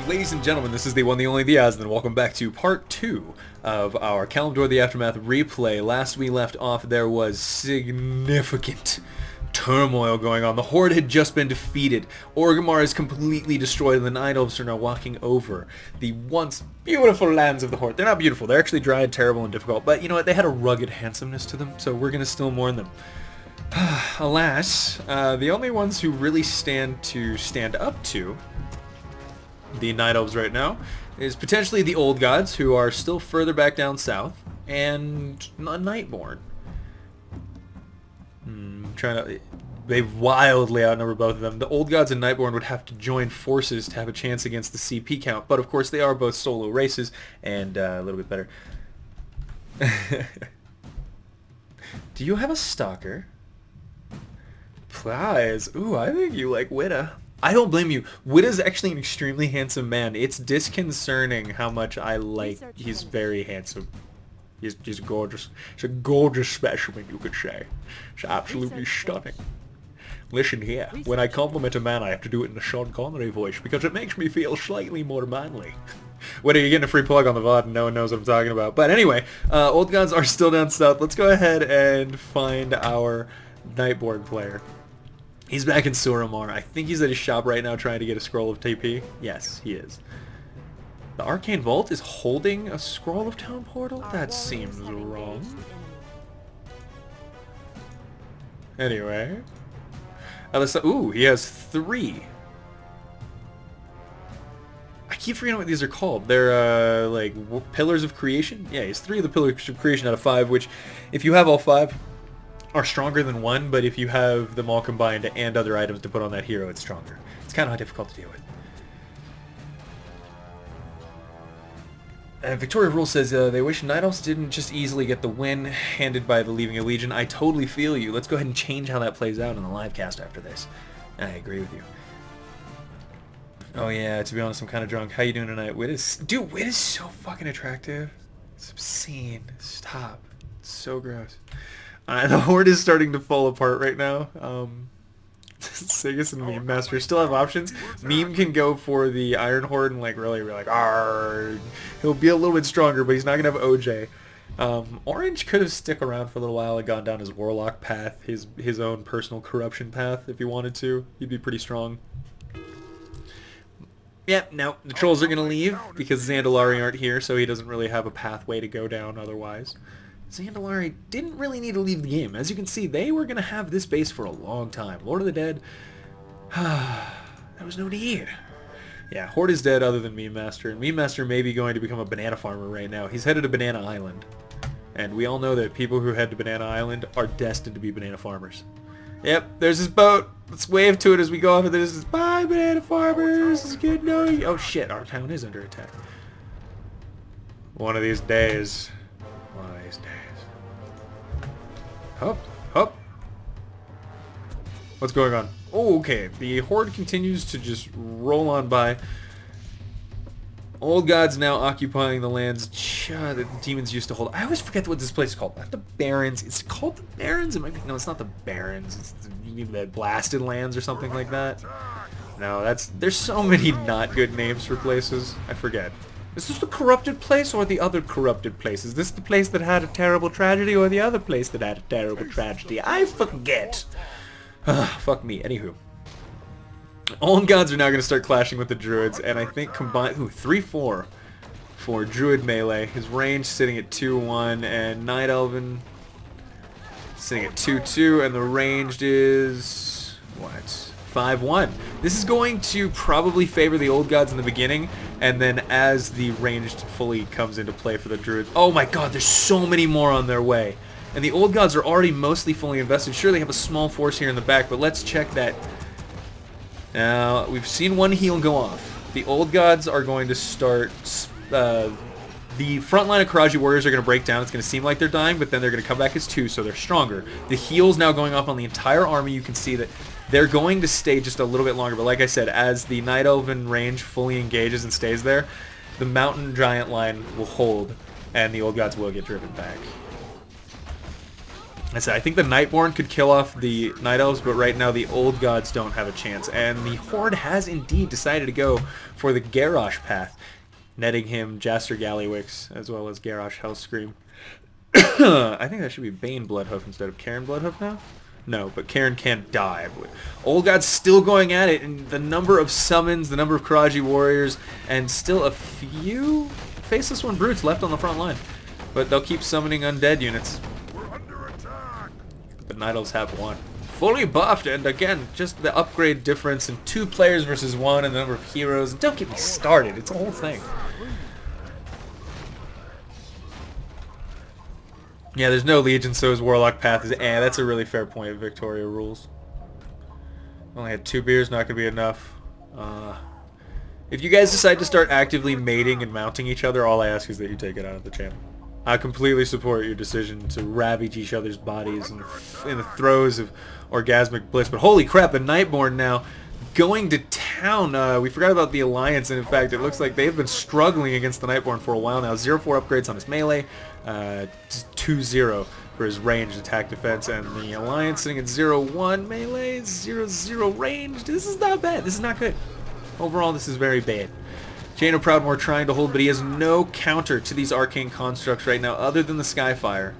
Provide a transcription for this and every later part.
Ladies and gentlemen, this is the one, the only, the Azothan. Welcome back to part 2 of our Kalimdor the Aftermath replay. Last we left off, there was significant turmoil going on. The Horde had just been defeated. Orgrimmar is completely destroyed, and the Night Elves are now walking over the once beautiful lands of the Horde. They're not beautiful. They're actually dry and terrible and difficult, but you know what? They had a rugged handsomeness to them, so we're going to still mourn them. Alas, the only ones who really stand up to the Night Elves right now is potentially the Old Gods, who are still further back down south, and Nightborne. They've wildly outnumbered both of them. The Old Gods and Nightborne would have to join forces to have a chance against the CP count, but of course they are both solo races, and a little bit better. Do you have a stalker? Plies. Ooh, I think you like Witta. I don't blame you. Witta's actually an extremely handsome man. It's disconcerting how much I like. He's very handsome. He's gorgeous. He's a gorgeous specimen, you could say. It's absolutely stunning. Listen here. When I compliment a man, I have to do it in a Sean Connery voice because it makes me feel slightly more manly. What are you getting a free plug on the VOD and no one knows what I'm talking about? But anyway, Old Gods are still down south. Let's go ahead and find our Nightborne player. He's back in Suramar. I think he's at his shop right now trying to get a scroll of TP. Yes, he is. The Arcane Vault is holding a scroll of Town Portal? That seems wrong. Anyway. Ooh, he has 3. I keep forgetting what these are called. They're, like, Pillars of Creation? Yeah, he has 3 of the Pillars of Creation out of 5, which, if you have all 5... are stronger than 1, but if you have them all combined and other items to put on that hero, it's stronger. It's kind of difficult to deal with. Victoria Rule says, they wish Night Elves didn't just easily get the win handed by the Leaving a Legion. I totally feel you. Let's go ahead and change how that plays out in the live cast after this. I agree with you. Oh yeah, to be honest, I'm kind of drunk. How you doing tonight? Wit is so fucking attractive. It's obscene. Stop. It's so gross. The Horde is starting to fall apart right now. Sigus and Meme Master still have options. Meme can go for the Iron Horde and like really be like, argh. He'll be a little bit stronger, but he's not gonna have OJ. Orange could have stick around for a little while and gone down his Warlock path, his own personal corruption path if he wanted to. He'd be pretty strong. Yep, no, the trolls are gonna leave because Zandalari aren't here, so he doesn't really have a pathway to go down otherwise. Zandalari didn't really need to leave the game. As you can see, they were going to have this base for a long time. Lord of the Dead, there was no need. Yeah, Horde is dead other than Meme Master. And Meme Master may be going to become a banana farmer right now. He's headed to Banana Island. And we all know that people who head to Banana Island are destined to be banana farmers. Yep, there's this boat. Let's wave to it as we go off of this. Bye, banana farmers. It's good knowing you. Oh shit, our town is under attack. One of these days. One of these days. Hup, hup. What's going on? Oh, okay. The Horde continues to just roll on by. Old Gods now occupying the lands that the demons used to hold. I always forget what this place is called. Not the Barrens. It's called the Barrens? It might be. No, it's not the Barrens. It's the Blasted Lands or something like that. No, there's so many not good names for places. I forget. Is this the corrupted place or the other corrupted place? Is this the place that had a terrible tragedy or the other place that had a terrible tragedy? I forget. Fuck me. Anywho. Old Gods are now going to start clashing with the Druids, and I think combined... Ooh, 3-4 for Druid melee. His range sitting at 2-1, and Night Elven sitting at 2-2, and the ranged is... what? 5-1. This is going to probably favor the Old Gods in the beginning, and then as the ranged fully comes into play for the Druids... Oh my god, there's so many more on their way. And the Old Gods are already mostly fully invested. Sure, they have a small force here in the back, but let's check that. Now, we've seen one heal go off. The Old Gods are going to start... the front line of Karaji Warriors are going to break down. It's going to seem like they're dying, but then they're going to come back as 2, so they're stronger. The heal's now going off on the entire army. You can see that they're going to stay just a little bit longer, but like I said, as the Night Elven range fully engages and stays there, the Mountain Giant line will hold, and the Old Gods will get driven back. I said, I think the Nightborne could kill off the Night Elves, but right now the Old Gods don't have a chance. And the Horde has indeed decided to go for the Garrosh path, netting him Jaster Gallywix as well as Garrosh Hellscream. I think that should be Bane Bloodhoof instead of Karen Bloodhoof now. No, but Karen can't die. Old God's still going at it, and the number of summons, the number of Karaji warriors, and still a few Faceless One brutes left on the front line. But they'll keep summoning undead units. We're under attack. But Night Elves have one. Fully buffed, and again, just the upgrade difference in 2 players versus 1 and the number of heroes. Don't get me started, it's a whole thing. Yeah, there's no Legion, so his Warlock path is that's a really fair point, Victoria rules. Only had 2 beers, not going to be enough. If you guys decide to start actively mating and mounting each other, all I ask is that you take it out of the channel. I completely support your decision to ravage each other's bodies in the throes of orgasmic bliss. But holy crap, the Nightborne now going to town. We forgot about the Alliance, and in fact, it looks like they've been struggling against the Nightborne for a while now. 0-4 upgrades on his melee, 2-0 for his ranged attack defense, and the Alliance sitting at 0-1 melee, 0-0 ranged. This is not bad. This is not good. Overall, this is very bad. Jaina Proudmoore trying to hold, but he has no counter to these arcane constructs right now other than the Skyfire,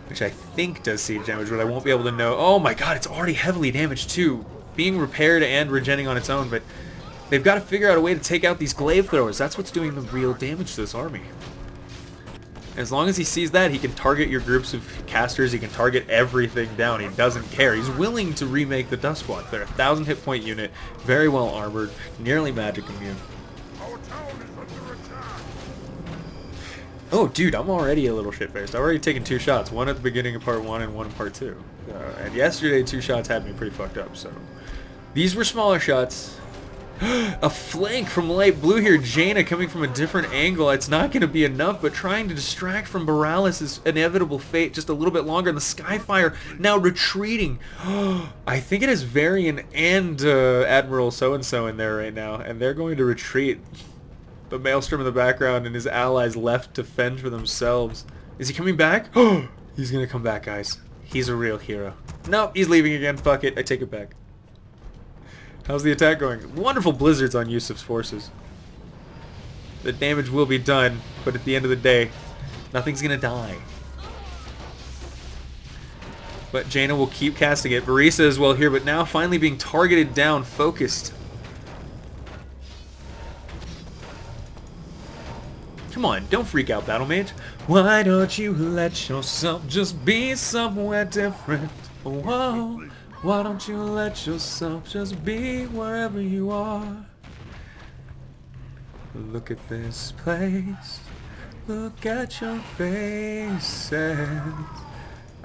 which I think does siege damage, but I won't be able to know. Oh my god, it's already heavily damaged too. Being repaired and regenning on its own, but they've got to figure out a way to take out these glaive throwers. That's what's doing the real damage to this army. As long as he sees that, he can target your groups of casters, he can target everything down, he doesn't care. He's willing to remake the Dust Squad. They're a 1,000 hit point unit, very well armored, nearly magic immune. Our town is under attack. Oh dude, I'm already a little shit-faced. I've already taken 2 shots, one at the beginning of part 1 and one in part 2. And yesterday 2 shots had me pretty fucked up, so. These were smaller shots. A flank from light blue here. Jaina coming from a different angle. It's not going to be enough, but trying to distract from Borealis' inevitable fate just a little bit longer. And the Skyfire now retreating. I think it is Varian and Admiral so-and-so in there right now, and they're going to retreat. The Maelstrom in the background and his allies left to fend for themselves. Is he coming back? He's going to come back, guys. He's a real hero. Nope, he's leaving again. Fuck it. I take it back. How's the attack going? Wonderful blizzards on Yusuf's forces. The damage will be done, but at the end of the day, nothing's gonna die. But Jaina will keep casting it. Varisa as well here, but now finally being targeted down, focused. Come on, don't freak out, Battle Mage. Why don't you let yourself just be somewhere different? Whoa. Why don't you let yourself just be wherever you are? Look at this place. Look at your faces.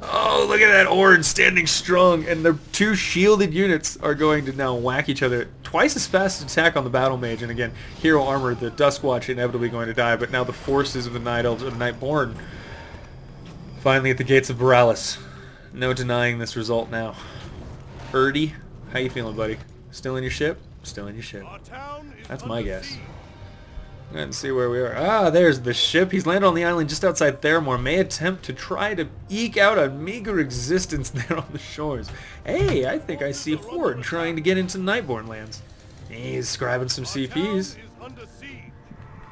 Oh, look at that Orange standing strong. And the 2 shielded units are going to now whack each other. Twice as fast attack on the Battle Mage. And again, Hero Armor, the Duskwatch inevitably going to die. But now the forces of the Night Elves, or the Nightborne, finally at the gates of Borealis. No denying this result now. Erdy, how you feeling, buddy? Still in your ship? Still in your ship. That's my guess. Go ahead and see where we are. Ah, there's the ship. He's landed on the island just outside Theramore. May attempt to try to eke out a meager existence there on the shores. Hey, I think I see Horde trying to get into Nightborne lands. He's grabbing some CPs.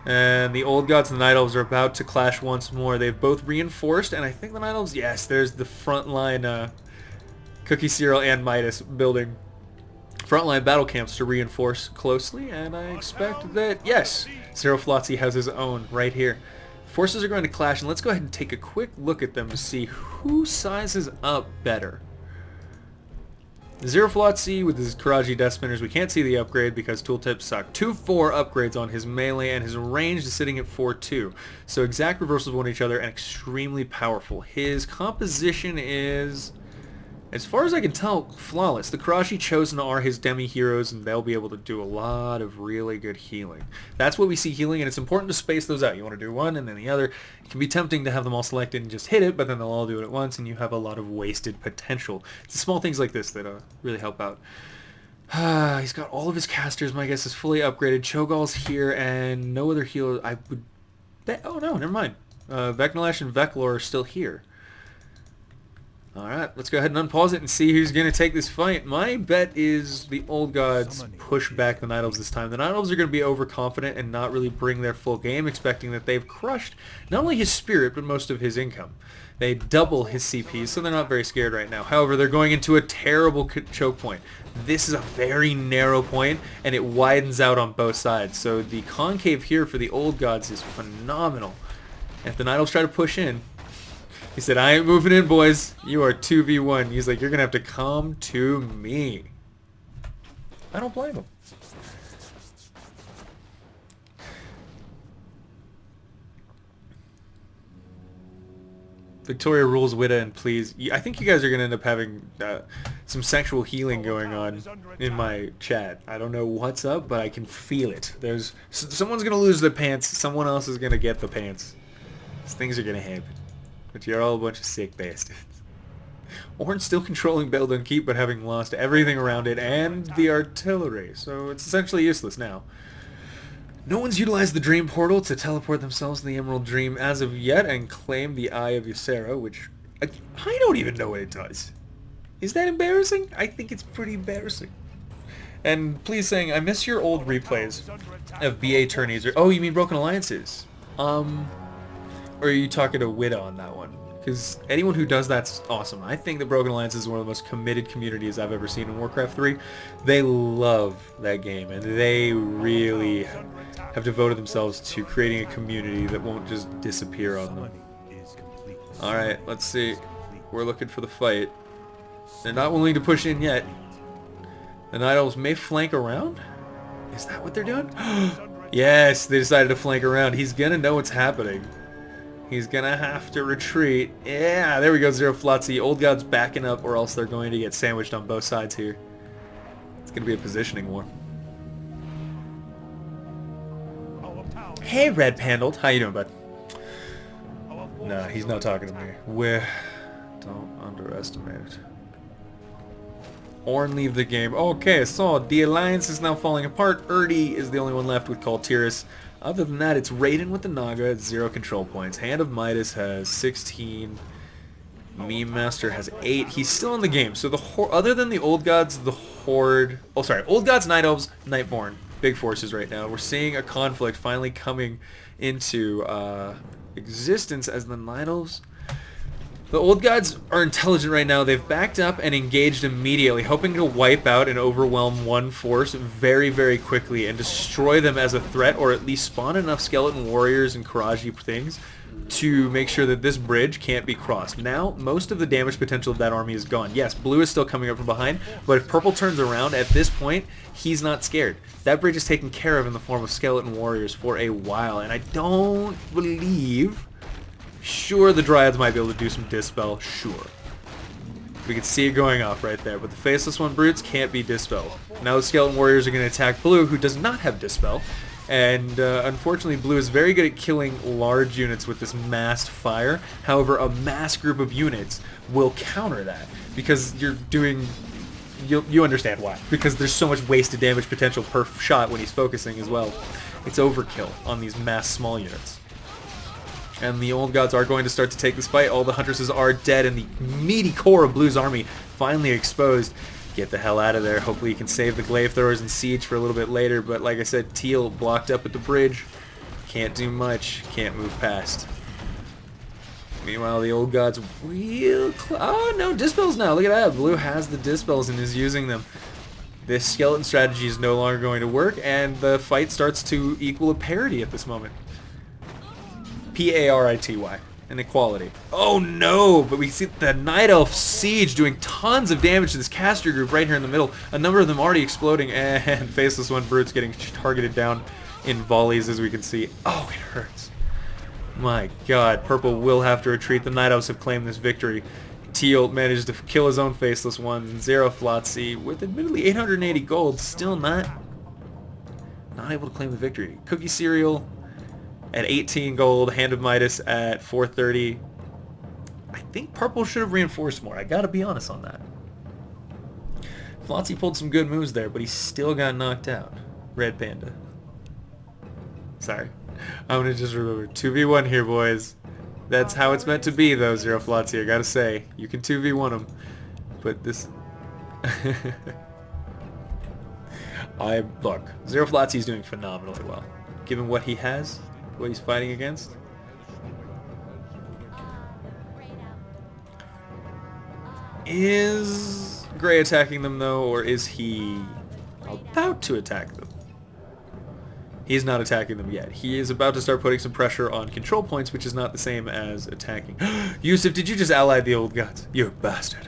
And the Old Gods and the Night Elves are about to clash once more. They've both reinforced, and I think the Night Elves, yes, there's the front line, Cookie Cyril and Midas building frontline battle camps to reinforce closely, and I expect that, yes, Cyril Flotzi has his own right here. Forces are going to clash, and let's go ahead and take a quick look at them to see who sizes up better. Zero Flotzi with his Karaji Death Spinners, we can't see the upgrade because tooltips suck. 2-4 upgrades on his melee, and his range is sitting at 4-2. So exact reversals of one each other and extremely powerful. His composition is, as far as I can tell, flawless. The Karashi Chosen are his demi-heroes, and they'll be able to do a lot of really good healing. That's what we see healing, and it's important to space those out. You want to do one and then the other. It can be tempting to have them all selected and just hit it, but then they'll all do it at once, and you have a lot of wasted potential. It's the small things like this that really help out. He's got all of his casters, my guess is fully upgraded. Cho'Gall's here, and no other healer. I would bet... Oh, no, never mind. Vecnalash and Veclor are still here. Alright, let's go ahead and unpause it and see who's going to take this fight. My bet is the Old Gods push back the Night Elves this time. The Night Elves are going to be overconfident and not really bring their full game, expecting that they've crushed not only his spirit, but most of his income. They double his CP, so they're not very scared right now. However, they're going into a terrible choke point. This is a very narrow point, and it widens out on both sides. So the concave here for the Old Gods is phenomenal. And if the Night Elves try to push in, he said, I ain't moving in, boys. You are 2v1. He's like, you're going to have to come to me. I don't blame him. Victoria rules Witta, and please. I think you guys are going to end up having some sexual healing going on in my chat. I don't know what's up, but I can feel it. Someone's going to lose their pants. Someone else is going to get the pants. Things are going to happen. But you're all a bunch of sick bastards. Orn's still controlling Beldon Keep, but having lost everything around it and the artillery, so it's essentially useless now. No one's utilized the Dream Portal to teleport themselves to the Emerald Dream as of yet and claim the Eye of Ysera, which I don't even know what it does. Is that embarrassing? I think it's pretty embarrassing. And please saying, I miss your old replays of BA tourneys. Oh, you mean Broken Alliances? Or are you talking to Witta on that one? Because anyone who does that's awesome. I think the Broken Alliance is one of the most committed communities I've ever seen in Warcraft 3. They love that game, and they really have devoted themselves to creating a community that won't just disappear on them. Alright, let's see. We're looking for the fight. They're not willing to push in yet. The Night Elves may flank around? Is that what they're doing? Yes, they decided to flank around. He's gonna know what's happening. He's gonna have to retreat. Yeah, there we go, Zero Flotsy. Old God's backing up, or else they're going to get sandwiched on both sides here. It's gonna be a positioning war. Hey, Red Pandled. How you doing, bud? Nah, he's not talking to me. Don't underestimate it. Orn leave the game. Okay, so the alliance is now falling apart. Erdi is the only one left with Kaltiris. Other than that, it's Raiden with the Naga at 0 control points. Hand of Midas has 16. Meme Master has 8. He's still in the game. So the other than the Old Gods, the Horde... Oh, sorry. Old Gods, Night Elves, Nightborne. Big forces right now. We're seeing a conflict finally coming into existence as the Night Elves... The Old Gods are intelligent right now. They've backed up and engaged immediately, hoping to wipe out and overwhelm one force very, very quickly and destroy them as a threat, or at least spawn enough skeleton warriors and Karaji things to make sure that this bridge can't be crossed. Now, most of the damage potential of that army is gone. Yes, blue is still coming up from behind, but if purple turns around at this point, he's not scared. That bridge is taken care of in the form of skeleton warriors for a while, and I don't believe... Sure, the Dryads might be able to do some Dispel, sure. We can see it going off right there, but the Faceless One Brutes can't be Dispelled. Now the Skeleton Warriors are going to attack Blue, who does not have Dispel, and unfortunately Blue is very good at killing large units with this massed fire. However, a mass group of units will counter that, because you're doing... You understand why. Because there's so much wasted damage potential per shot when he's focusing as well. It's overkill on these mass small units. And the Old Gods are going to start to take this fight. All the Huntresses are dead, and the meaty core of Blue's army finally exposed. Get the hell out of there. Hopefully you can save the Glaive Throwers and Siege for a little bit later. But like I said, Teal blocked up at the bridge. Can't do much. Can't move past. Meanwhile, the Old Gods real oh, no, Dispels now. Look at that. Blue has the Dispels and is using them. This skeleton strategy is no longer going to work, and the fight starts to equal a parity at this moment. Parity, an equality. Oh no, but we see the Night Elf Siege doing tons of damage to this caster group right here in the middle. A number of them already exploding, and Faceless One Brutes getting targeted down in volleys, as we can see. Oh, it hurts. My god, Purple will have to retreat. The Night Elves have claimed this victory. Teal managed to kill his own Faceless Ones, and Zero Flotsy, with admittedly 880 gold, still not able to claim the victory. Cookie Cereal at 18 gold, Hand of Midas at 430. I think Purple should have reinforced more. I gotta be honest on that. Flotsy pulled some good moves there, but he still got knocked out. Red Panda. Sorry. I'm gonna just remember. 2v1 here, boys. That's how it's meant to be, though, Zero Flotzy, I gotta say. You can 2v1 him. But this... Look, Zero Flotzy's doing phenomenally well. Given what he has, what he's fighting against. Is Gray attacking them, though, or is he about to attack them? He's not attacking them yet. He is about to start putting some pressure on control points, which is not the same as attacking. Yusuf, did you just ally the old gods? You bastard.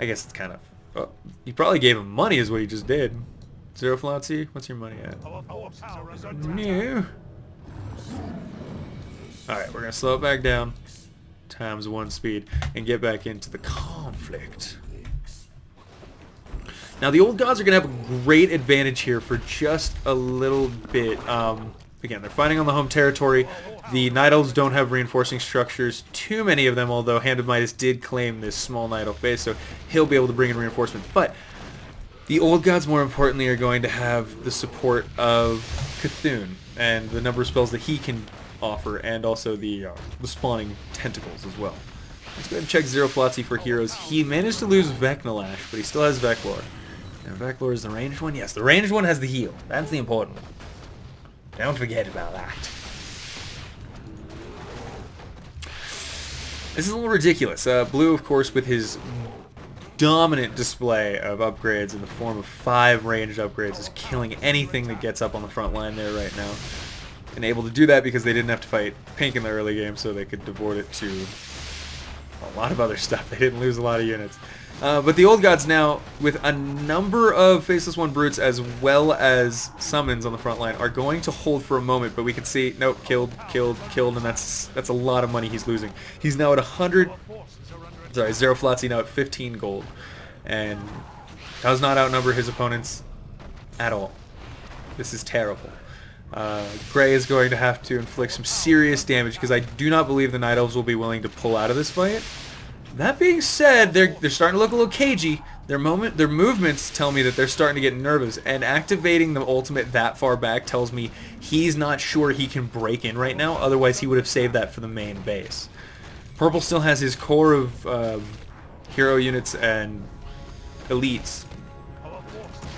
I guess it's kind of... Oh, you probably gave him money is what you just did. Zero Flotzy, what's your money at? No. Alright, we're going to slow it back down. Times 1 speed. And get back into the conflict. Now, the old gods are going to have a great advantage here for just a little bit. Again, they're fighting on the home territory. The Night Elves don't have reinforcing structures, too many of them, although Hand of Midas did claim this small Night Elf base, so he'll be able to bring in reinforcements. But the old gods, more importantly, are going to have the support of Cthulhu and the number of spells that he can offer, and also the spawning tentacles as well. Let's go ahead and check Zero Flotzy for heroes. He managed to lose Vecnalash, but he still has Veclor. And Veclor is the ranged one? Yes, the ranged one has the heal. That's the important one. Don't forget about that. This is a little ridiculous. Blue, of course, with his dominant display of upgrades in the form of 5 ranged upgrades, is killing anything that gets up on the front line there right now. And able to do that because they didn't have to fight Pink in the early game, so they could devote it to a lot of other stuff. They didn't lose a lot of units. But the old gods now, with a number of Faceless One Brutes as well as summons on the front line, are going to hold for a moment, but we can see, nope, killed, and that's a lot of money he's losing. He's now at 100, sorry, Zero Flotzy now at 15 gold, and does not outnumber his opponents at all. This is terrible. Gray is going to have to inflict some serious damage because I do not believe the Night Elves will be willing to pull out of this fight. That being said, they're starting to look a little cagey. Their movements tell me that they're starting to get nervous, and activating the ultimate that far back tells me he's not sure he can break in right now, otherwise he would have saved that for the main base. Purple still has his core of hero units and elites,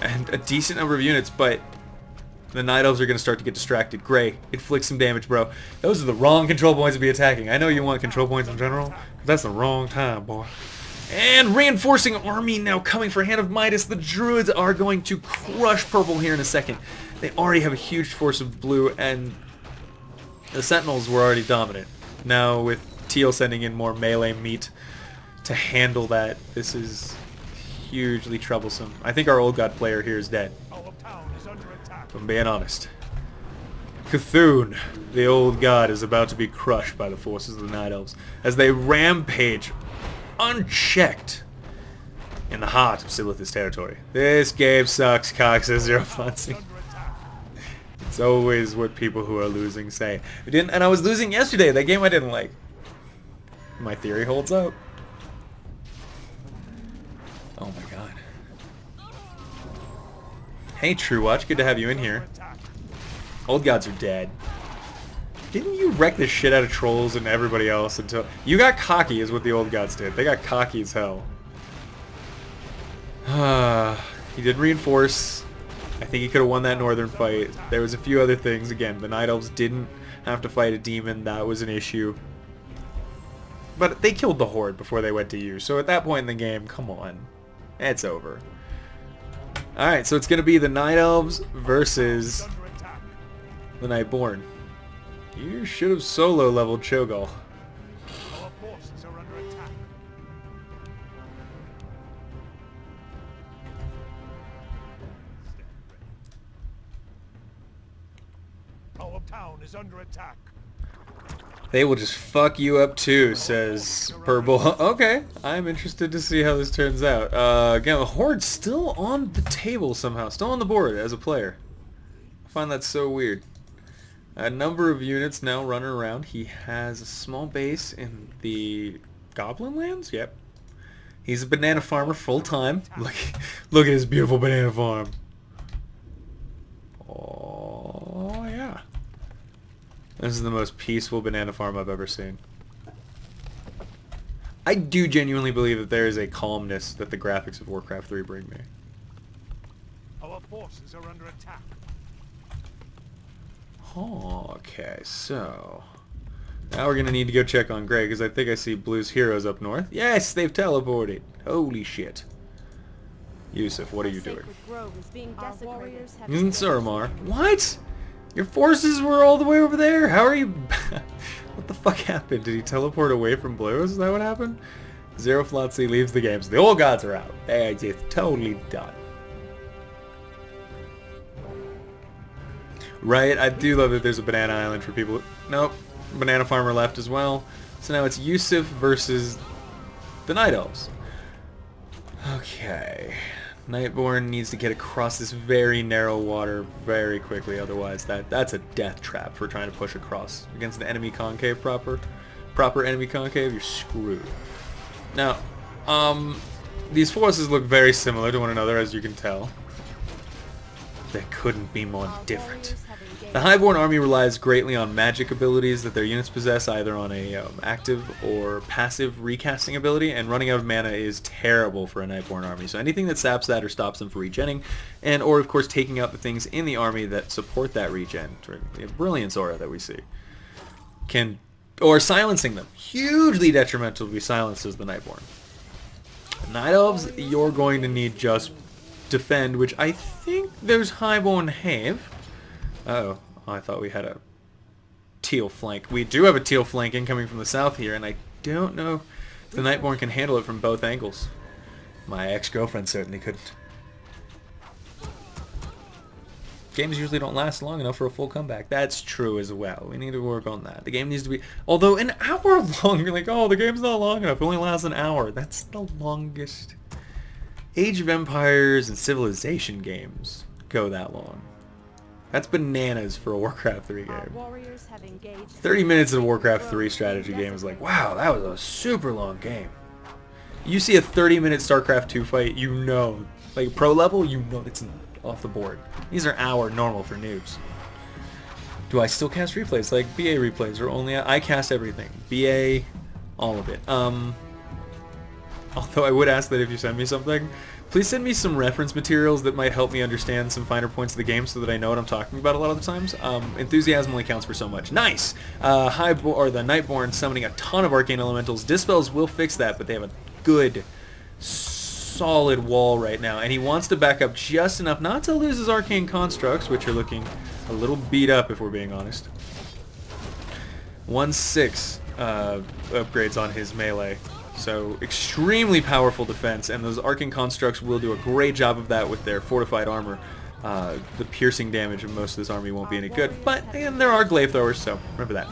and a decent number of units, but the Night Elves are going to start to get distracted. Gray, inflict some damage, bro. Those are the wrong control points to be attacking. I know you want control points in general, but that's the wrong time, boy. And reinforcing army now coming for Hand of Midas. The Druids are going to crush Purple here in a second. They already have a huge force of blue, and the Sentinels were already dominant. Now with Teal sending in more melee meat to handle that, this is hugely troublesome. I think our old god player here is dead. If I'm being honest. Cthulhu, the old god, is about to be crushed by the forces of the Night Elves as they rampage unchecked in the heart of Silith's territory. This game sucks, Cox, says Zero Flotzy. It's always what people who are losing say. And I was losing yesterday, that game I didn't like. My theory holds up. Oh my god. Hey True Watch, good to have you in here. Old gods are dead. Didn't you wreck the shit out of trolls and everybody else until... You got cocky is what the old gods did. They got cocky as hell. He did reinforce. I think he could have won that northern fight. There was a few other things. Again, the Night Elves didn't have to fight a demon. That was an issue. But they killed the Horde before they went to you. So at that point in the game, come on. It's over. Alright, so it's going to be the Night Elves versus the Nightborne. You should have solo leveled Cho'Gall. Our forces are under attack. Our town is under attack. They will just fuck you up too, says Purple. Okay, I'm interested to see how this turns out. Again, the Horde's still on the table somehow, still on the board as a player. I find that so weird. A number of units now running around. He has a small base in the Goblin Lands? Yep. He's a banana farmer full time. Look at his beautiful banana farm. Oh, yeah. This is the most peaceful banana farm I've ever seen. I do genuinely believe that there is a calmness that the graphics of Warcraft 3 bring me. Our forces are under attack. Okay, so now we're gonna need to go check on Grey because I think I see Blue's heroes up north. Yes, they've teleported. Holy shit. Yusuf, what are you doing? Suramar. What? Your forces were all the way over there? How are you? What the fuck happened? Did he teleport away from Blue? Is that what happened? Zero Flotsy leaves the game, so the old gods are out. They are just totally done. Right, I do love that there's a banana island for people. Nope, banana farmer left as well. So now it's Yusuf versus the Night Elves. Okay, Nightborne needs to get across this very narrow water very quickly, otherwise that's a death trap for trying to push across against an enemy concave proper enemy concave. You're screwed. Now, these forces look very similar to one another, as you can tell. They couldn't be more different. The Highborn army relies greatly on magic abilities that their units possess, either on a active or passive recasting ability, and running out of mana is terrible for a Nightborne army. So anything that saps that or stops them from regenning, and or of course taking out the things in the army that support that regen, the Brilliance aura that we see, or silencing them. Hugely detrimental to be silenced as the Nightborne. Night Elves, you're going to need just defend, which I think those Highborn have. Uh-oh. Oh, I thought we had a teal flank. We do have a teal flank incoming from the south here, and I don't know if the Nightborne can handle it from both angles. My ex-girlfriend certainly couldn't. Games usually don't last long enough for a full comeback. That's true as well. We need to work on that. The game needs to be... Although an hour long, you're like, oh, the game's not long enough. It only lasts an hour. That's the longest. Age of Empires and Civilization games go that long. That's bananas for a Warcraft 3 game. 30 minutes of a Warcraft 3 strategy game is like, wow, that was a super long game. You see a 30-minute StarCraft 2 fight, you know, like pro level, you know it's off the board. These are hour normal for noobs. Do I still cast replays like BA replays, or only I cast everything? BA, all of it. Although I would ask that if you send me something, please send me some reference materials that might help me understand some finer points of the game so that I know what I'm talking about a lot of the times. Enthusiasm only counts for so much. Nice! The Nightborne summoning a ton of arcane elementals. Dispels will fix that, but they have a good, solid wall right now. And he wants to back up just enough not to lose his arcane constructs, which are looking a little beat up if we're being honest. 1/6 upgrades on his melee. So extremely powerful defense, and those arcane constructs will do a great job of that with their fortified armor. The piercing damage of most of this army won't be any good, but again, there are glaive throwers, so remember that.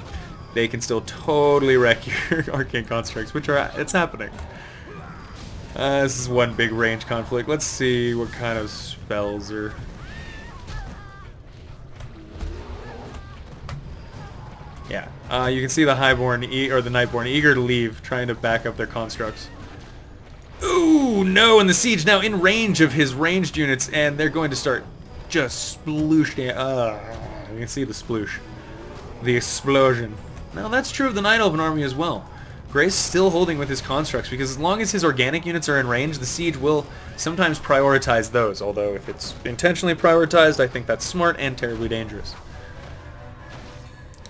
They can still totally wreck your arcane constructs, which are, it's happening. This is one big range conflict. Let's see what kind of spells are... Yeah, you can see the Highborn or the Nightborne eager to leave, trying to back up their constructs. Ooh, no! And the siege now in range of his ranged units, and they're going to start just splooshing. You can see the sploosh, the explosion. Now that's true of the Night Elven army as well. Gray's still holding with his constructs because as long as his organic units are in range, the siege will sometimes prioritize those. Although if it's intentionally prioritized, I think that's smart and terribly dangerous.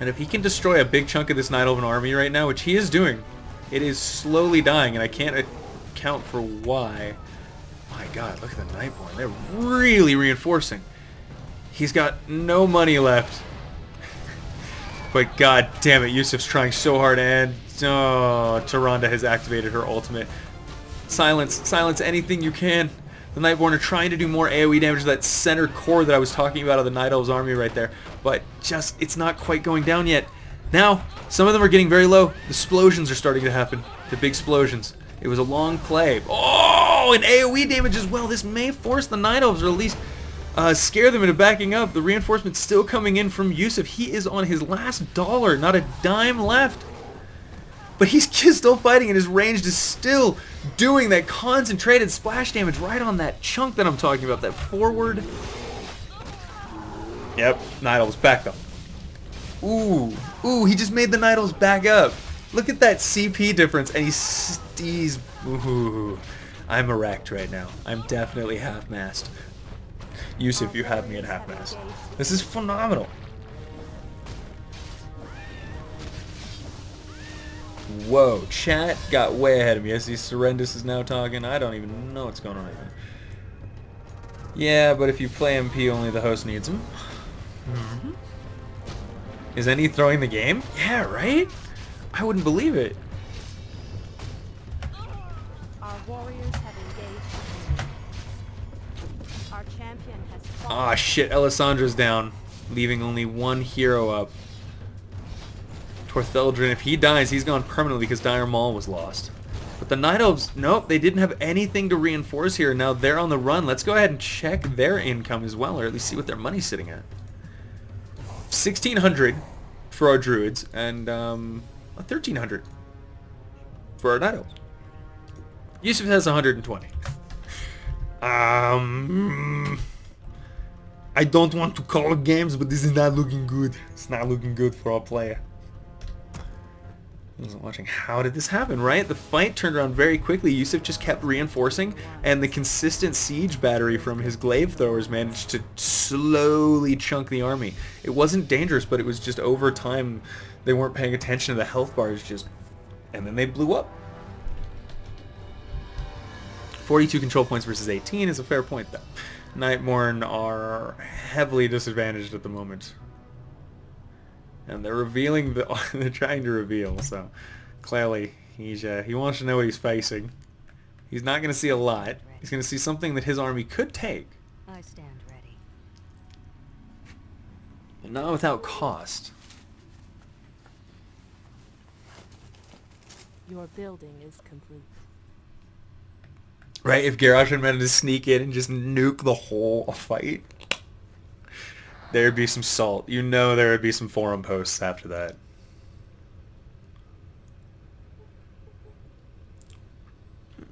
And if he can destroy a big chunk of this Night Elven army right now, which he is doing, it is slowly dying, and I can't account for why. My god, look at the Nightborne. They're really reinforcing. He's got no money left. But god damn it, Yusuf's trying so hard, and Tyrande has activated her ultimate. Silence anything you can. The Nightborne are trying to do more AoE damage to that center core that I was talking about of the Night Elves army right there. But just, it's not quite going down yet. Now, some of them are getting very low. The explosions are starting to happen. The big explosions. It was a long play. Oh, and AoE damage as well. This may force the Night Elves, or at least scare them into backing up. The reinforcement's still coming in from Yusuf. He is on his last dollar, not a dime left. But he's still fighting, and his range is still doing that concentrated splash damage right on that chunk that I'm talking about, that forward. Yep, Night Elves back up. Ooh, he just made the Night Elves back up. Look at that CP difference, and he's ooh, I'm erect right now. I'm definitely half-mast. Yusuf, you have me at half-mast. This is phenomenal. Whoa, chat got way ahead of me. I see Surrendus is now talking. I don't even know what's going on here. Yeah, but if you play MP, only the host needs him. Mm-hmm. Is any throwing the game? Yeah, right? I wouldn't believe it. Our warriors have engaged. Our champion has fallen. Ah, shit, Alessandra's down, leaving only one hero up. Tortheldrin, if he dies, he's gone permanently because Dire Maul was lost. But the Night Elves, nope, they didn't have anything to reinforce here. Now they're on the run. Let's go ahead and check their income as well, or at least see what their money's sitting at. 1,600 for our Druids, and 1,300 for our Night Elves. Yusuf has 120. I don't want to call games, but this is not looking good. It's not looking good for our player. I wasn't watching. How did this happen, right? The fight turned around very quickly. Yusuf just kept reinforcing, and the consistent siege battery from his glaive throwers managed to slowly chunk the army. It wasn't dangerous, but it was just over time they weren't paying attention to the health bars, and then they blew up. 42 control points versus 18 is a fair point, though. Nightborne are heavily disadvantaged at the moment. And they're revealing they're trying to reveal, so clearly he wants to know what he's facing. He's not going to see a lot. He's going to see something that his army could take. I stand ready. And not without cost. Your building is complete. Right, if Garrosh had managed to sneak in and just nuke the whole fight, there'd be some salt. You know there would be some forum posts after that.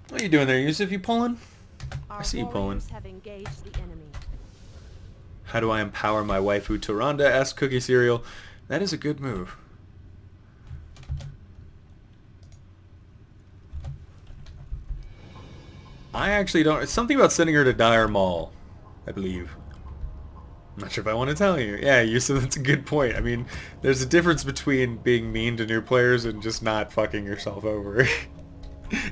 What are you doing there, Yusuf? You pulling? I see you pulling. Have engaged the enemy. How do I empower my waifu Tyrande? Asked Cookie Cereal. That is a good move. I actually don't... It's something about sending her to Dire Maul, I believe. I'm not sure if I want to tell you. Yeah, Yusuf, that's a good point. I mean, there's a difference between being mean to new players and just not fucking yourself over.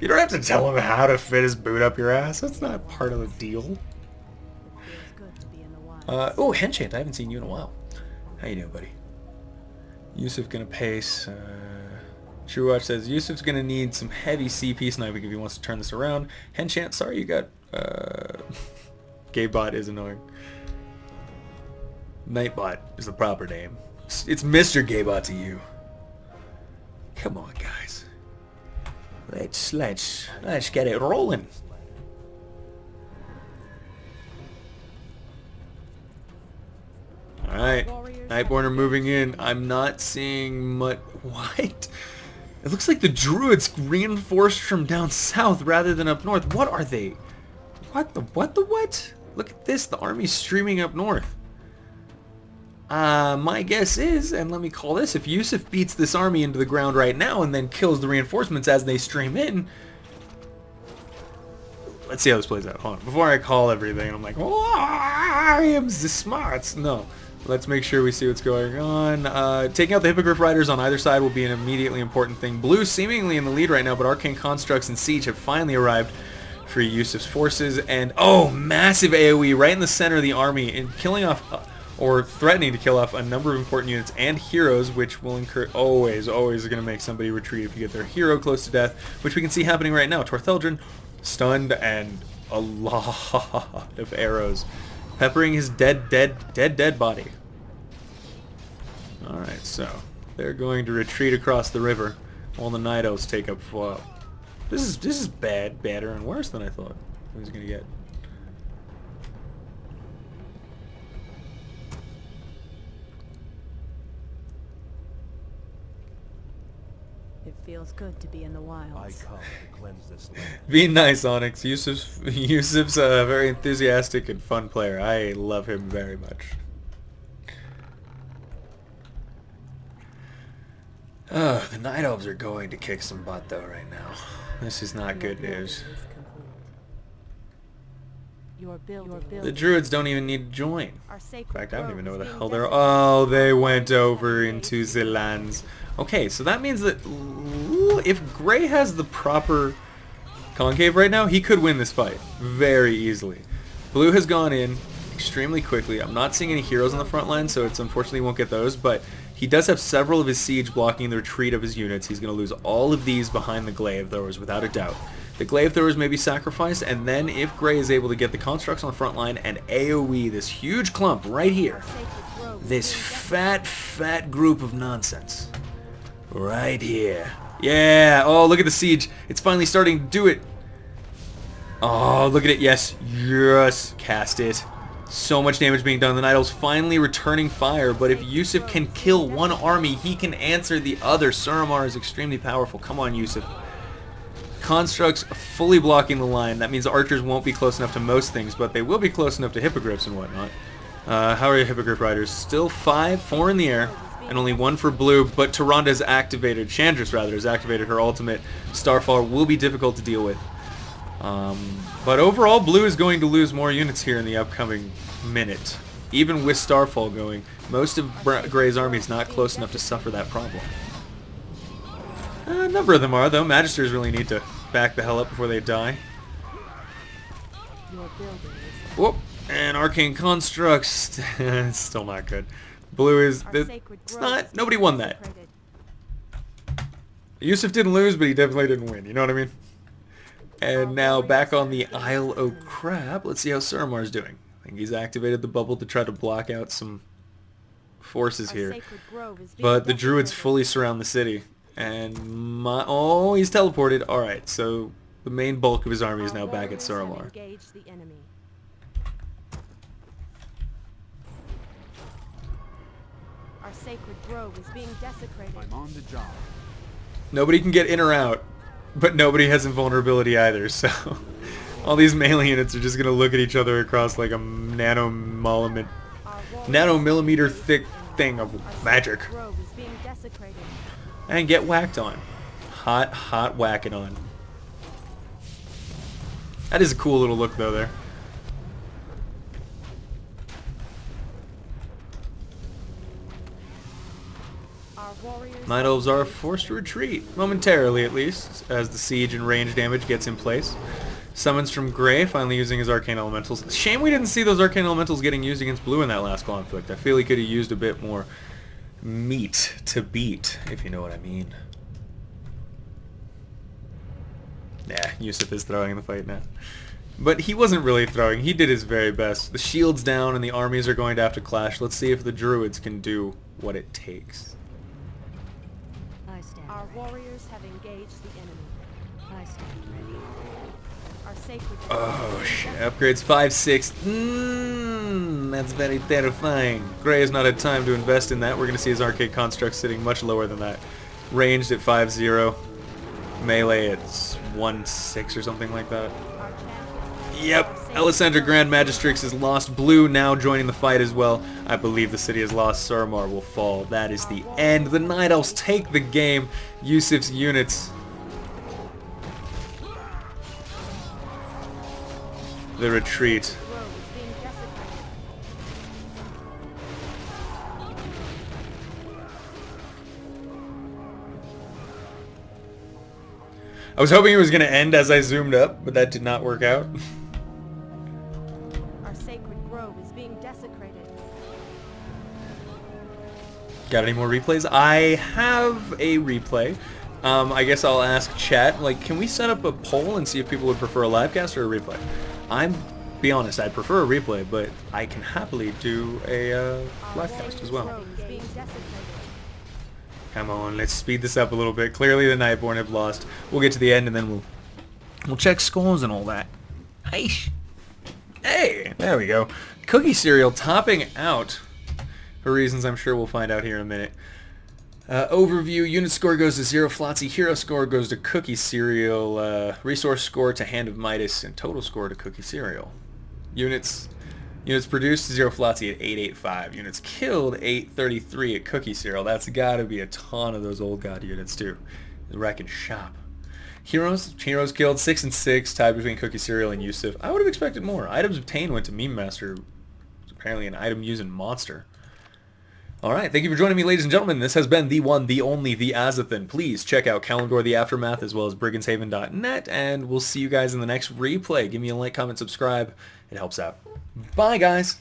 You don't have to tell him how to fit his boot up your ass. That's not part of the deal. Oh, Henchant, I haven't seen you in a while. How you doing, buddy? Yusuf gonna pace. True Watch says Yusuf's gonna need some heavy CP sniping if he wants to turn this around. Henchant, sorry you got... Gaybot is annoying. Nightbot is the proper name. It's Mr. Gaybot to you. Come on, guys. Let's get it rolling. Alright. Nightborne are moving in. I'm not seeing much... What? It looks like the Druids reinforced from down south rather than up north. What are they? What the what? Look at this. The army's streaming up north. My guess is, and let me call this, if Yusuf beats this army into the ground right now and then kills the reinforcements as they stream in... Let's see how this plays out. Hold on. Before I call everything, I'm like, oh, I am the smarts. No. Let's make sure we see what's going on. Taking out the Hippogriff Riders on either side will be an immediately important thing. Blue seemingly in the lead right now, but Arcane Constructs and Siege have finally arrived for Yusuf's forces. And, oh, massive AoE right in the center of the army, and killing off... or threatening to kill off a number of important units and heroes, which will incur always going to make somebody retreat if you get their hero close to death, which we can see happening right now. Tortheldrin stunned and a lot of arrows peppering his dead body. Alright, so they're going to retreat across the river while the Night Elves take up flow. This is badder and worse than I thought it was going to get. It feels good to be in the wilds. I come to cleanse this land. Be nice, Onyx. Yusuf's a very enthusiastic and fun player. I love him very much. The Night Elves are going to kick some butt though right now. This is not good news. The Druids don't even need to join. In fact, I don't even know where the hell they're... Oh, they went over into the lands. Okay, so that means that if Gray has the proper concave right now, he could win this fight very easily. Blue has gone in extremely quickly. I'm not seeing any heroes on the front line, so it's unfortunately won't get those, but he does have several of his siege blocking the retreat of his units. He's going to lose all of these behind the glaive throwers without a doubt. The glaive throwers may be sacrificed, and then if Gray is able to get the constructs on the front line and AoE this huge clump right here, this fat group of nonsense right here. Yeah, oh, look at the siege. It's finally starting to do it. Oh, look at it. Yes, cast it. So much damage being done. The Night Elf's finally returning fire, but if Yusuf can kill one army, he can answer the other. Suramar is extremely powerful. Come on, Yusuf. Constructs fully blocking the line. That means archers won't be close enough to most things, but they will be close enough to hippogriffs and whatnot. How are your hippogriff riders? Still 4 in the air, and only 1 for blue, but Tyrande activated, Chandris rather, has activated her ultimate. Starfall will be difficult to deal with. But overall, blue is going to lose more units here in the upcoming minute. Even with Starfall going, most of Gray's army is not close enough to suffer that problem. A number of them are, though. Magisters really need to back the hell up before they die. Whoop! And Arcane Constructs. Still not good. Blue is... It's not... Nobody won that. Yusuf didn't lose, but he definitely didn't win. You know what I mean? And now back on the Isle o' Crab. Let's see how Suramar's doing. I think he's activated the bubble to try to block out some forces here. But the Druids fully surround the city. And oh, he's teleported. Alright, so the main bulk of his army is now back at Suramar. Our sacred grove is being desecrated. I'm on the job. Nobody can get in or out, but nobody has invulnerability either, so all these melee units are just going to look at each other across like a nanomillimeter thick thing of magic. And get whacked on. Hot whacking on. That is a cool little look though there. Night Elves are forced to retreat, momentarily at least, as the siege and range damage gets in place. Summons from Gray, finally using his Arcane Elementals. Shame we didn't see those Arcane Elementals getting used against Blue in that last conflict. I feel he could have used a bit more meat to beat, if you know what I mean. Yeah, Yusuf is throwing in the fight now. But he wasn't really throwing. He did his very best. The shield's down and the armies are going to have to clash. Let's see if the Druids can do what it takes. Our warriors have engaged the enemy. I stand ready. Our sacred... Oh shit, upgrades 5-6. That's very terrifying. Gray has not had time to invest in that. We're going to see his Arcade Construct sitting much lower than that. Ranged at 5-0. Melee at 1-6 or something like that. Yep, Alessandra Grand Magistrix is lost. Blue now joining the fight as well. I believe the city is lost. Suramar will fall. That is the end. The Night Elves take the game. Yusuf's units. The retreat. I was hoping it was going to end as I zoomed up, but that did not work out. Our sacred grove is being desecrated. Got any more replays? I have a replay. I guess I'll ask chat, like, can we set up a poll and see if people would prefer a live cast or a replay? Be honest, I'd prefer a replay, but I can happily do a live cast as well. Come on, let's speed this up a little bit. Clearly the Nightborne have lost. We'll get to the end and then we'll check scores and all that. Hey, there we go. Cookie Cereal topping out for reasons I'm sure we'll find out here in a minute. Overview, unit score goes to 0 Flotsy, hero score goes to Cookie Cereal, resource score to Hand of Midas, and total score to Cookie Cereal. Units Units produced, 0 Flatzy at 885. Units killed, 833 at Cookie Cereal. That's got to be a ton of those old god units, too. Wrecking shop. Heroes killed, 6 and 6, tied between Cookie Cereal and Yusuf. I would have expected more. Items obtained went to Meme Master, who's apparently an item-using monster. Alright, thank you for joining me, ladies and gentlemen. This has been the one, the only, the Azothan. Please check out Kalimdor the Aftermath as well as brigandshaven.net, and we'll see you guys in the next replay. Give me a like, comment, subscribe. It helps out. Bye, guys.